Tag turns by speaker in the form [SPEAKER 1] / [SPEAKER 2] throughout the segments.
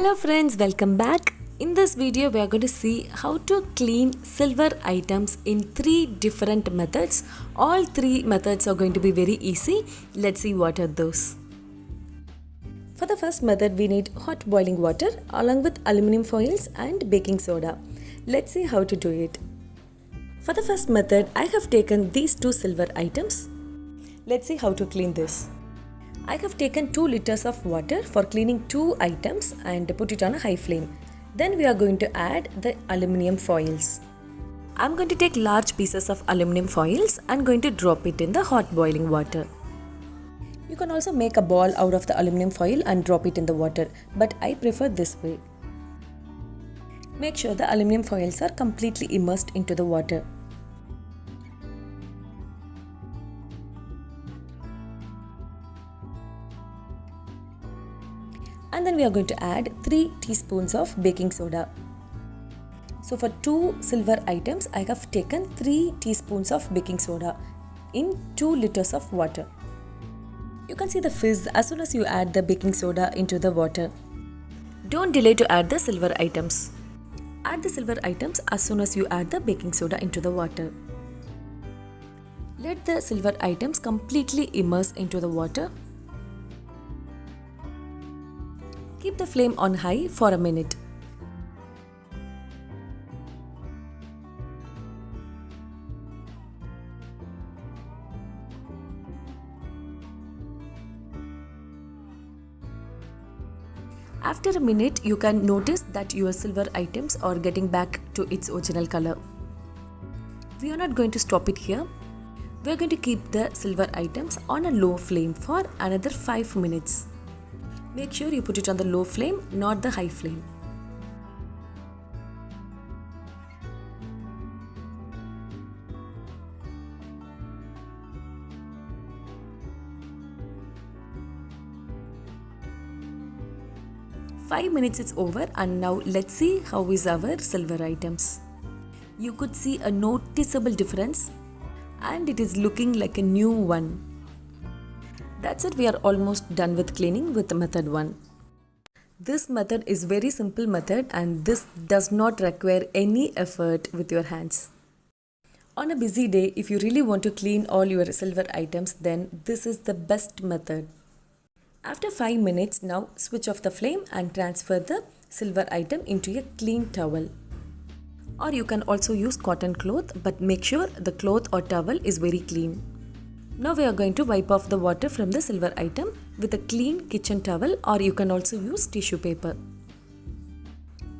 [SPEAKER 1] Hello friends, welcome back. In this video we are going to see how to clean silver items in 3 different methods. All 3 methods are going to be very easy. Let's see what are those. For the first method we need hot boiling water along with aluminum foils and baking soda. Let's see how to do it. For the first method I have taken these 2 silver items. Let's see how to clean this. I have taken 2 liters of water for cleaning 2 items and put it on a high flame. Then we are going to add the aluminum foils. I am going to take large pieces of aluminum foils and going to drop it in the hot boiling water. You can also make a ball out of the aluminum foil and drop it in the water, but I prefer this way. Make sure the aluminum foils are completely immersed into the water. And then we are going to add 3 teaspoons of baking soda. So for 2 silver items, I have taken 3 teaspoons of baking soda in 2 liters of water. You can see the fizz as soon as you add the baking soda into the water. Don't delay to add the silver items. Add the silver items as soon as you add the baking soda into the water. Let the silver items completely immerse into the water. Keep the flame on high for a minute. After a minute, you can notice that your silver items are getting back to its original color. We are not going to stop it here. We are going to keep the silver items on a low flame for another 5 minutes. Make sure you put it on the low flame, not the high flame. Five minutes is over and now let's see how is our silver items. You could see a noticeable difference and it is looking like a new one. That's it, we are almost done with cleaning with method 1. This method is very simple method and this does not require any effort with your hands. On a busy day, if you really want to clean all your silver items, then this is the best method. After 5 minutes, now switch off the flame and transfer the silver item into a clean towel. Or you can also use cotton cloth, but make sure the cloth or towel is very clean. Now we are going to wipe off the water from the silver item with a clean kitchen towel, or you can also use tissue paper.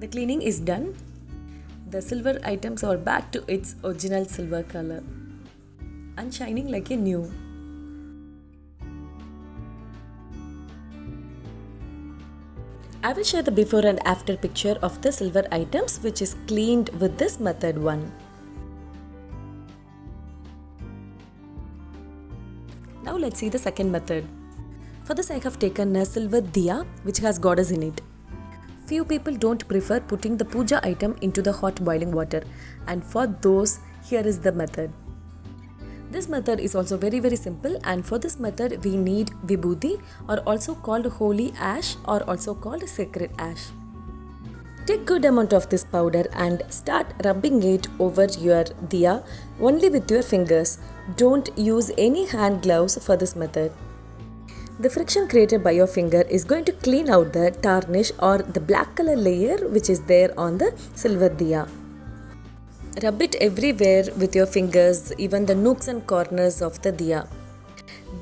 [SPEAKER 1] The cleaning is done. The silver items are back to its original silver color and shining like a new. I will share the before and after picture of the silver items which is cleaned with this method 1. Now let's see the second method. For this I have taken a silver diya which has goddess in it. Few people don't prefer putting the puja item into the hot boiling water, and for those here is the method. This method is also very simple, and for this method we need vibhuti, or also called holy ash, or also called sacred ash. Take good amount of this powder and start rubbing it over your diya only with your fingers. Don't use any hand gloves for this method. The friction created by your finger is going to clean out the tarnish or the black color layer which is there on the silver diya. Rub it everywhere with your fingers, even the nooks and corners of the diya.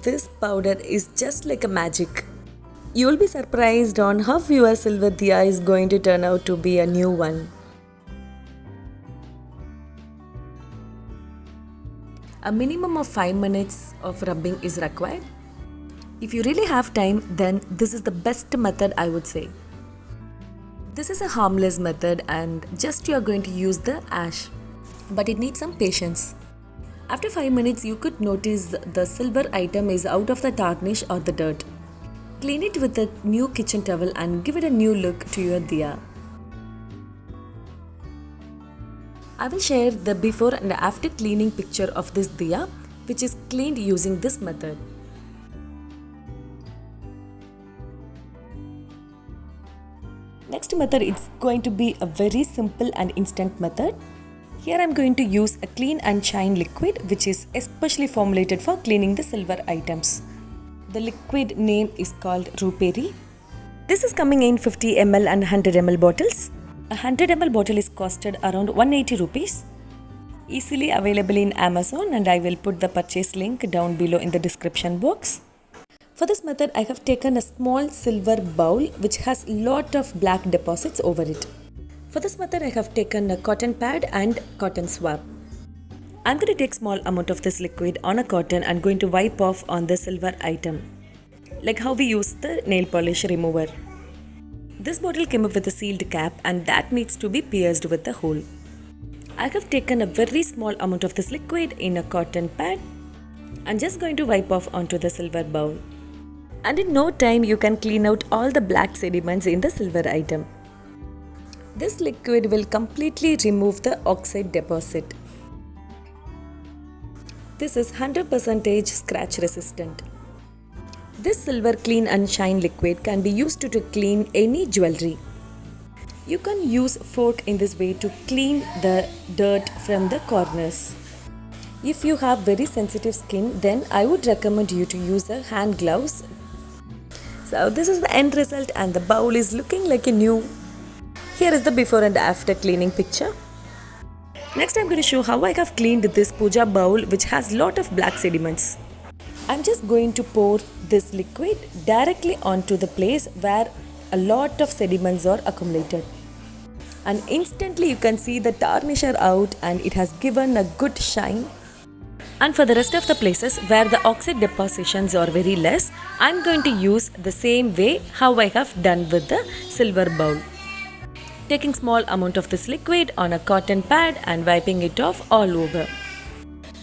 [SPEAKER 1] This powder is just like a magic. You will be surprised on how your silver diya is going to turn out to be a new one. A minimum of 5 minutes of rubbing is required. If you really have time, then this is the best method, I would say. This is a harmless method and just you are going to use the ash. But it needs some patience. After 5 minutes, you could notice the silver item is out of the tarnish or the dirt. Clean it with a new kitchen towel and give it a new look to your diya. I will share the before and after cleaning picture of this diya which is cleaned using this method. Next method is going to be a very simple and instant method. Here I am going to use a clean and shine liquid which is especially formulated for cleaning the silver items. The liquid name is called Ruperi. This is coming in 50 ml and 100 ml bottles. A 100 ml bottle is costed around 180 rupees. Easily available in Amazon, and I will put the purchase link down below in the description box. For this method I have taken a small silver bowl which has lot of black deposits over it. For this method I have taken a cotton pad and cotton swab. I am going to take small amount of this liquid on a cotton and going to wipe off on the silver item, like how we use the nail polish remover. This bottle came up with a sealed cap and that needs to be pierced with a hole. I have taken a very small amount of this liquid in a cotton pad and just going to wipe off onto the silver bowl. And in no time you can clean out all the black sediments in the silver item. This liquid will completely remove the oxide deposit. This is 100% scratch resistant. This silver clean and shine liquid can be used to clean any jewelry. You can use fork in this way to clean the dirt from the corners. If you have very sensitive skin, then I would recommend you to use a hand gloves. So this is the end result and the bowl is looking like a new. Here is the before and after cleaning picture. Next I am going to show how I have cleaned this puja bowl which has lot of black sediments. I am just going to pour this liquid directly onto the place where a lot of sediments are accumulated. And instantly you can see the tarnisher out and it has given a good shine. And for the rest of the places where the oxide depositions are very less, I am going to use the same way how I have done with the silver bowl. Taking small amount of this liquid on a cotton pad and wiping it off all over.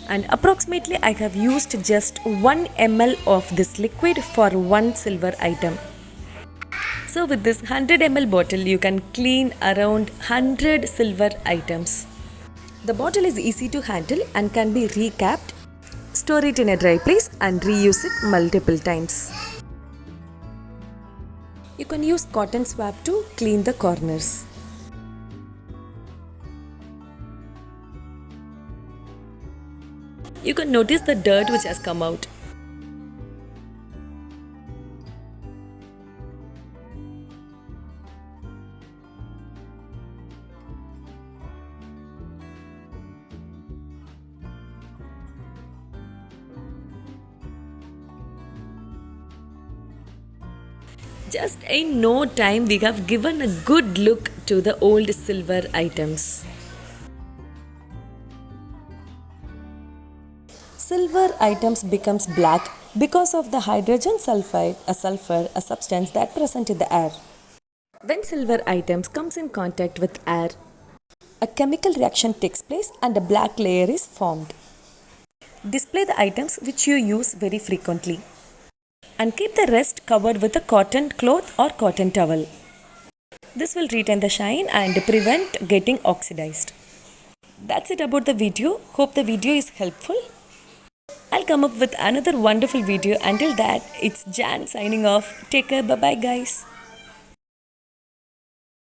[SPEAKER 1] And approximately I have used just 1 ml of this liquid for one silver item. So with this 100 ml bottle you can clean around 100 silver items. The bottle is easy to handle and can be recapped. Store it in a dry place and reuse it multiple times. You can use cotton swab to clean the corners. You can notice the dirt which has come out. Just in no time we have given a good look to the old silver items. Silver items becomes black because of the hydrogen sulfide, a substance that present in the air. When silver items comes in contact with air, a chemical reaction takes place and a black layer is formed. Display the items which you use very frequently and keep the rest covered with a cotton cloth or cotton towel. This will retain the shine and prevent getting oxidized. That's it about the video. Hope the video is helpful. I'll come up with another wonderful video. Until that, it's Jan signing off. Take care. Bye-bye guys.